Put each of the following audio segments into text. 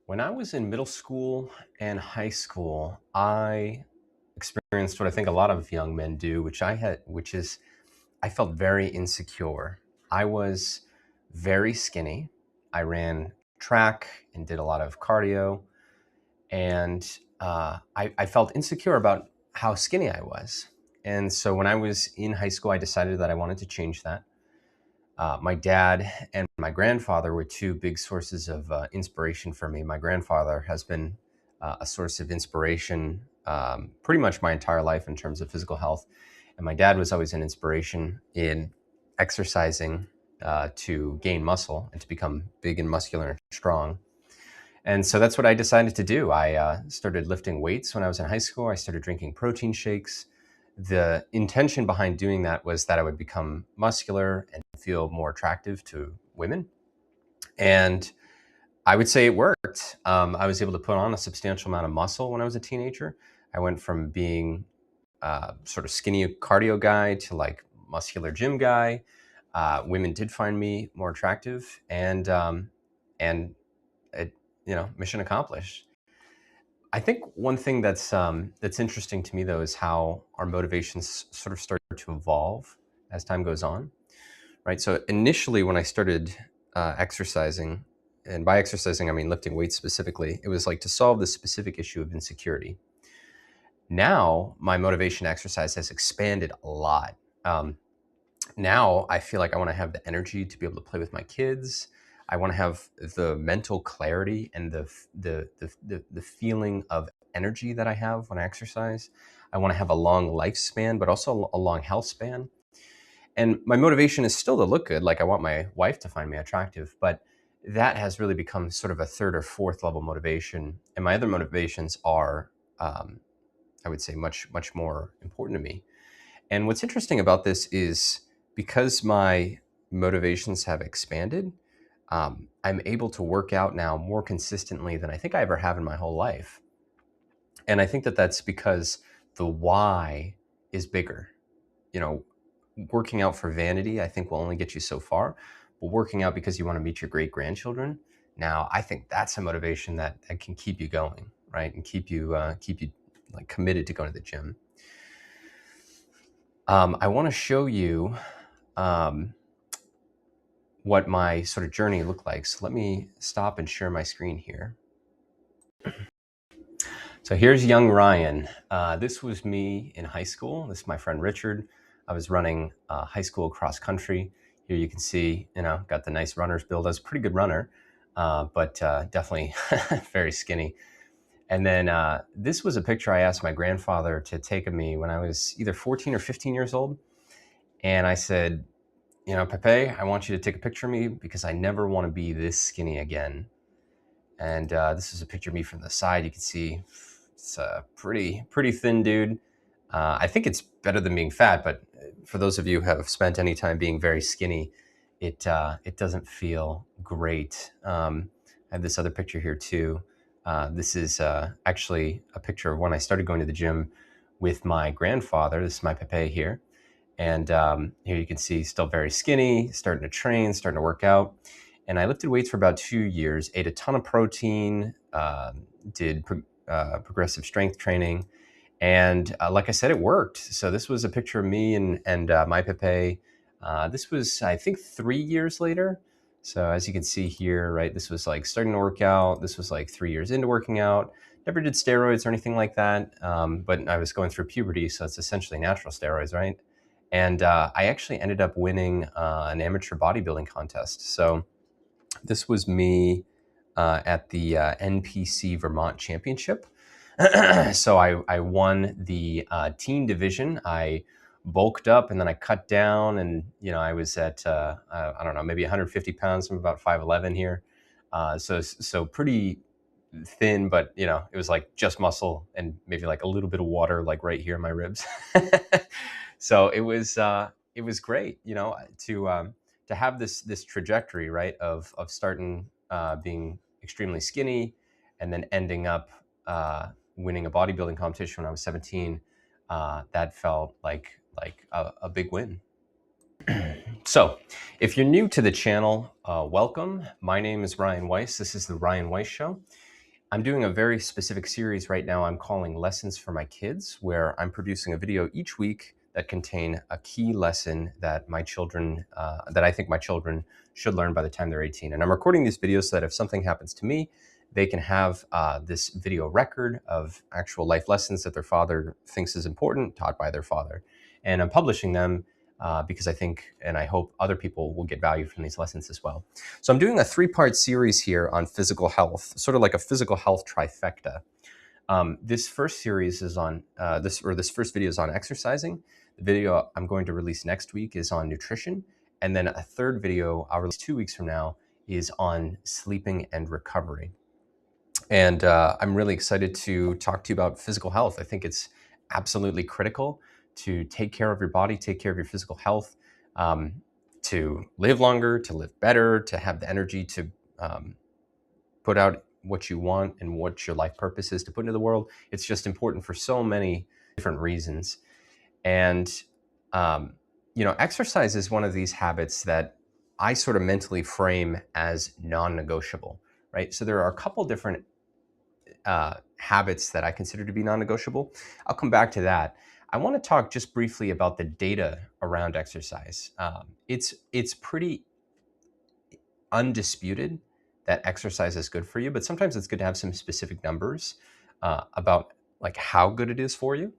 When I was in middle school and high school, I experienced what I think a lot of young men do, which is I felt very insecure. I was very skinny. I ran track and did a lot of cardio, and I felt insecure about how skinny I was. And so when I was in high school, I decided that I wanted to change that. My dad and my grandfather were two big sources of inspiration for me. My grandfather has been a source of inspiration pretty much my entire life in terms of physical health. And my dad was always an inspiration in exercising to gain muscle and to become big and muscular and strong. And so that's what I decided to do. I started lifting weights when I was in high school. I started drinking protein shakes. The intention behind doing that was that I would become muscular and feel more attractive to women. And I would say it worked. I was able to put on a substantial amount of muscle when I was a teenager. I went from being sort of skinny cardio guy to like muscular gym guy. Women did find me more attractive, and it, mission accomplished. I think one thing that's interesting to me though is how our motivations sort of start to evolve as time goes on, right? So initially, when I started exercising, and by exercising I mean lifting weights specifically, it was like to solve the specific issue of insecurity. Now my motivation to exercise has expanded a lot. Now I feel like I want to have the energy to be able to play with my kids. I want to have the mental clarity and the feeling of energy that I have when I exercise. I want to have a long lifespan, but also a long health span. And my motivation is still to look good. Like I want my wife to find me attractive, but that has really become sort of a third or fourth level motivation. And my other motivations are, I would say, much more important to me. And what's interesting about this is because my motivations have expanded, I'm able to work out now more consistently than I think I ever have in my whole life. And I think that that's because the why is bigger. You know, working out for vanity, I think will only get you so far, but working out because you want to meet your great grandchildren, now I think that's a motivation that can keep you going, right? And keep you like committed to going to the gym. I want to show you what my sort of journey looked like. So let me stop and share my screen here. So here's young Ryan. This was me in high school. This is my friend Richard. I was running high school cross country. Here you can see, got the nice runner's build. I was a pretty good runner, but definitely very skinny. And then this was a picture I asked my grandfather to take of me when I was either 14 or 15 years old. And I said, Pepe, I want you to take a picture of me because I never want to be this skinny again. And this is a picture of me from the side. You can see it's a pretty thin dude. I think it's better than being fat, but for those of you who have spent any time being very skinny, it doesn't feel great. I have this other picture here too. This is actually a picture of when I started going to the gym with my grandfather. This is my Pepe here. And here you can see still very skinny, starting to train, starting to work out. And I lifted weights for about 2 years, ate a ton of protein, did progressive strength training. And like I said, it worked. So this was a picture of me and my Pepe. This was, I think, 3 years later. So as you can see here, right, this was like starting to work out. This was like 3 years into working out. Never did steroids or anything like that. But I was going through puberty, so it's essentially natural steroids, right? And I actually ended up winning an amateur bodybuilding contest. So this was me at the NPC Vermont Championship. So I won the teen division. I bulked up and then I cut down, and I was at I don't know, maybe 150 pounds. I'm about 5'11" here, so pretty thin, but it was like just muscle and maybe like a little bit of water like right here in my ribs. So it was great, to have this trajectory, right, of starting being extremely skinny and then ending up winning a bodybuilding competition when I was 17. That felt like a big win. So if you're new to the channel, welcome. My name is Ryan Weiss. This is the Ryan Weiss Show. I'm doing a very specific series right now I'm calling Lessons for My Kids, where I'm producing a video each week that contain a key lesson that my children, that I think my children should learn by the time they're 18. And I'm recording these videos so that if something happens to me, they can have this video record of actual life lessons that their father thinks is important, taught by their father. And I'm publishing them because I think and I hope other people will get value from these lessons as well. So I'm doing a 3-part series here on physical health, sort of like a physical health trifecta. This first series is on this first video is on exercising. The video I'm going to release next week is on nutrition, and then a third video I'll release 2 weeks from now is on sleeping and recovery. And I'm really excited to talk to you about physical health. I think it's absolutely critical to take care of your body, take care of your physical health, to live longer, to live better, to have the energy to put out what you want and what your life purpose is to put into the world. It's just important for so many different reasons. And, exercise is one of these habits that I sort of mentally frame as non-negotiable, right? So there are a couple different habits that I consider to be non-negotiable. I'll come back to that. I want to talk just briefly about the data around exercise. It's pretty undisputed that exercise is good for you, but sometimes it's good to have some specific numbers about like how good it is for you.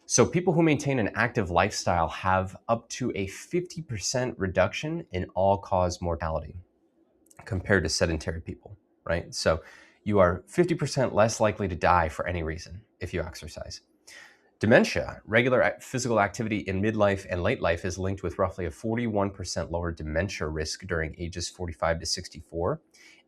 So people who maintain an active lifestyle have up to a 50% reduction in all-cause mortality compared to sedentary people, right? So you are 50% less likely to die for any reason if you exercise. Dementia, regular physical activity in midlife and late life is linked with roughly a 41% lower dementia risk during ages 45 to 64,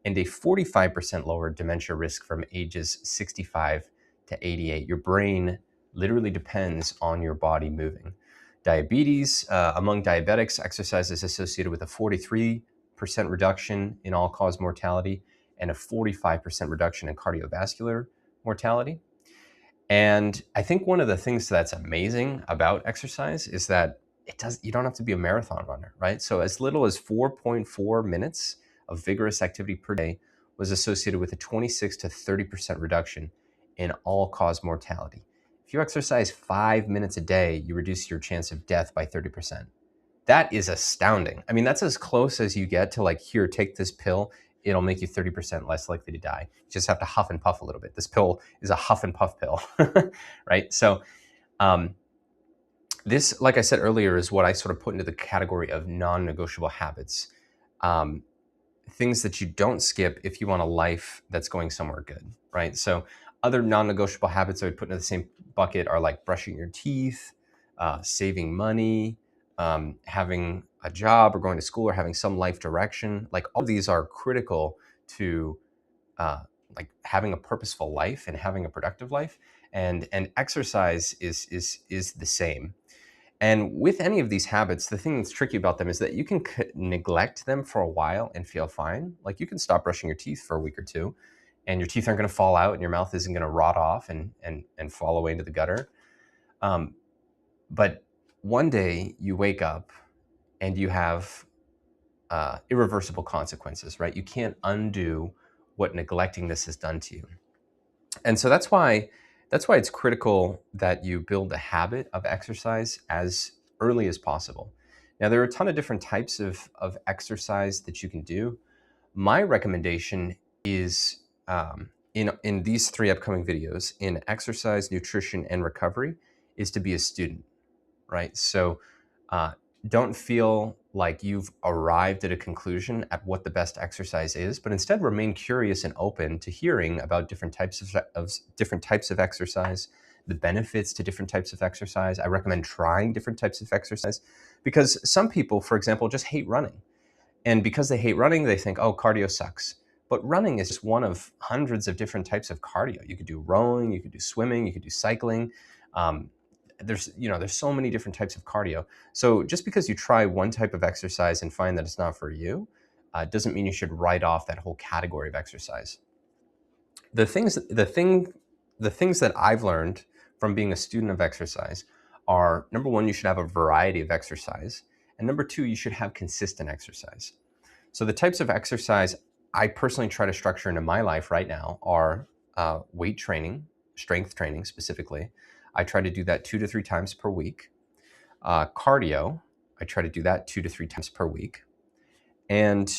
and a 45% lower dementia risk from ages 65 to 88. Your brain literally depends on your body moving. Diabetes, among diabetics, exercise is associated with a 43% reduction in all-cause mortality and a 45% reduction in cardiovascular mortality. And I think one of the things that's amazing about exercise is that you don't have to be a marathon runner, right? So as little as 4.4 minutes of vigorous activity per day was associated with a 26 to 30% reduction in all-cause mortality. If you exercise 5 minutes a day, you reduce your chance of death by 30%. That is astounding. I mean, that's as close as you get to like, here, take this pill. It'll make you 30% less likely to die. You just have to huff and puff a little bit. This pill is a huff and puff pill, right? So this, like I said earlier, is what I sort of put into the category of non-negotiable habits. Things that you don't skip if you want a life that's going somewhere good, right? So other non-negotiable habits I would put into the same bucket are like brushing your teeth, saving money, having a job or going to school or having some life direction. Like all of these are critical to like having a purposeful life and having a productive life. And exercise is the same. And with any of these habits, the thing that's tricky about them is that you can neglect them for a while and feel fine. Like you can stop brushing your teeth for a week or two and your teeth aren't going to fall out and your mouth isn't going to rot off and fall away into the gutter. But one day you wake up and you have irreversible consequences, right? You can't undo what neglecting this has done to you. And so that's why it's critical that you build a habit of exercise as early as possible. Now, there are a ton of different types of exercise that you can do. My recommendation is in these 3 upcoming videos, in exercise, nutrition, and recovery, is to be a student, right? So don't feel like you've arrived at a conclusion at what the best exercise is, but instead remain curious and open to hearing about different types of exercise, the benefits to different types of exercise. I recommend trying different types of exercise because some people, for example, just hate running. And because they hate running, they think, oh, cardio sucks. But running is just one of hundreds of different types of cardio. You could do rowing, you could do swimming, you could do cycling. There's so many different types of cardio. So just because you try one type of exercise and find that it's not for you, doesn't mean you should write off that whole category of exercise. The things that I've learned from being a student of exercise are, number one, you should have a variety of exercise. And number two, you should have consistent exercise. So the types of exercise I personally try to structure into my life right now are weight training, strength training specifically. I try to do that 2 to 3 times per week. Cardio, I try to do that 2 to 3 times per week. And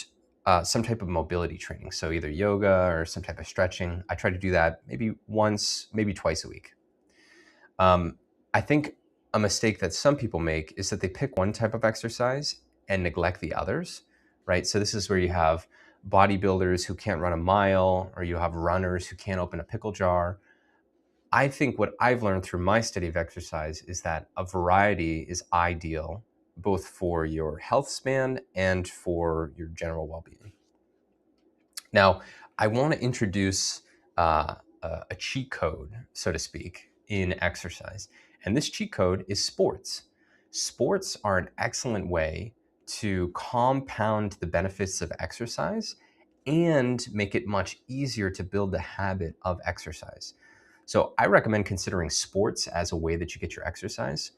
some type of mobility training. So either yoga or some type of stretching. I try to do that maybe once, maybe twice a week. I think a mistake that some people make is that they pick one type of exercise and neglect the others, right? So this is where you have bodybuilders who can't run a mile, or you have runners who can't open a pickle jar. I think what I've learned through my study of exercise is that a variety is ideal, both for your health span and for your general well-being. Now, I want to introduce a cheat code, so to speak, in exercise. And this cheat code is sports. Sports are an excellent way to compound the benefits of exercise and make it much easier to build the habit of exercise. So I recommend considering sports as a way that you get your exercise.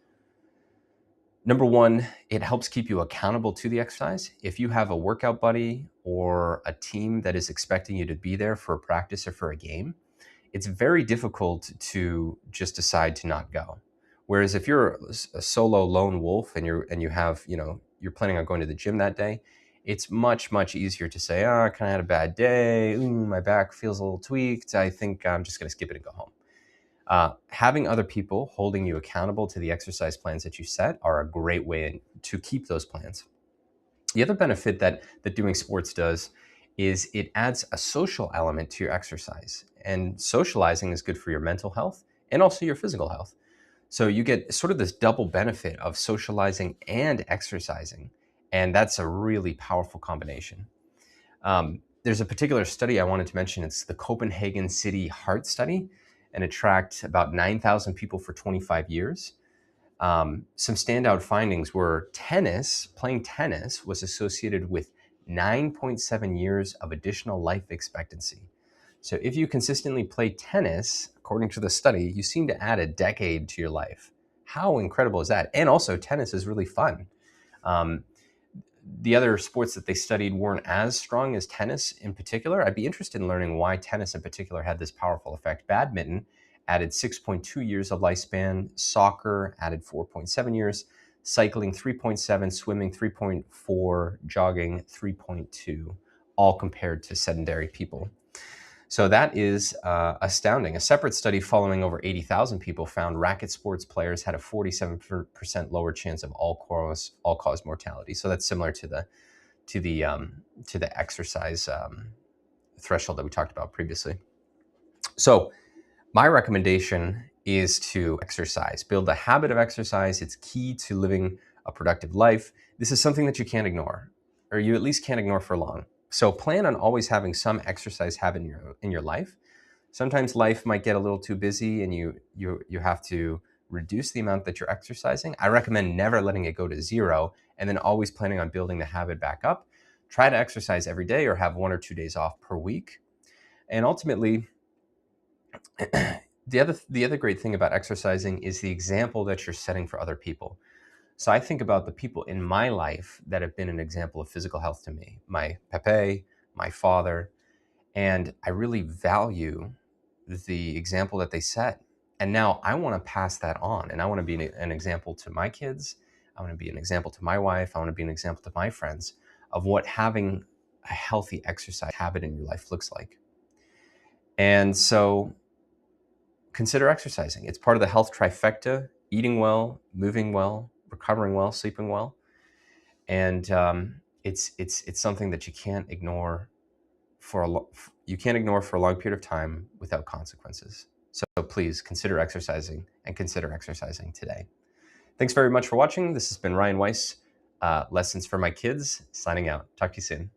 Number one, it helps keep you accountable to the exercise. If you have a workout buddy or a team that is expecting you to be there for a practice or for a game, it's very difficult to just decide to not go. Whereas if you're a solo lone wolf and you have, you're planning on going to the gym that day, it's much, much easier to say, I kind of had a bad day. My back feels a little tweaked. I think I'm just going to skip it and go home. Having other people holding you accountable to the exercise plans that you set are a great way to keep those plans. The other benefit that doing sports does is it adds a social element to your exercise. And socializing is good for your mental health and also your physical health. So you get sort of this double benefit of socializing and exercising. And that's a really powerful combination. There's a particular study I wanted to mention. It's the Copenhagen City Heart Study, and it tracked about 9,000 people for 25 years. Some standout findings were playing tennis was associated with 9.7 years of additional life expectancy. So if you consistently play tennis, according to the study, you seem to add a decade to your life. How incredible is that? And also, tennis is really fun. The other sports that they studied weren't as strong as tennis in particular. I'd be interested in learning why tennis in particular had this powerful effect. Badminton added 6.2 years of lifespan. Soccer added 4.7 years. Cycling 3.7, swimming 3.4, jogging 3.2, all compared to sedentary people. So that is astounding. A separate study following over 80,000 people found racket sports players had a 47% lower chance of all-cause mortality. So that's similar to the exercise threshold that we talked about previously. So my recommendation is to exercise. Build a habit of exercise. It's key to living a productive life. This is something that you can't ignore, or you at least can't ignore for long. So plan on always having some exercise habit in your life. Sometimes life might get a little too busy and you have to reduce the amount that you're exercising. I recommend never letting it go to zero and then always planning on building the habit back up. Try to exercise every day or have 1 or 2 days off per week. And ultimately, the other great thing about exercising is the example that you're setting for other people. So I think about the people in my life that have been an example of physical health to me, my Pepe, my father, and I really value the example that they set. And now I want to pass that on, and I want to be an example to my kids. I want to be an example to my wife. I want to be an example to my friends of what having a healthy exercise habit in your life looks like. And so consider exercising. It's part of the health trifecta: eating well, moving well, recovering well, sleeping well. And it's something that you can't ignore for a long period of time without consequences. So please consider exercising, and consider exercising today. Thanks very much for watching. This has been Ryan Weiss, Lessons for My Kids, signing out. Talk to you soon.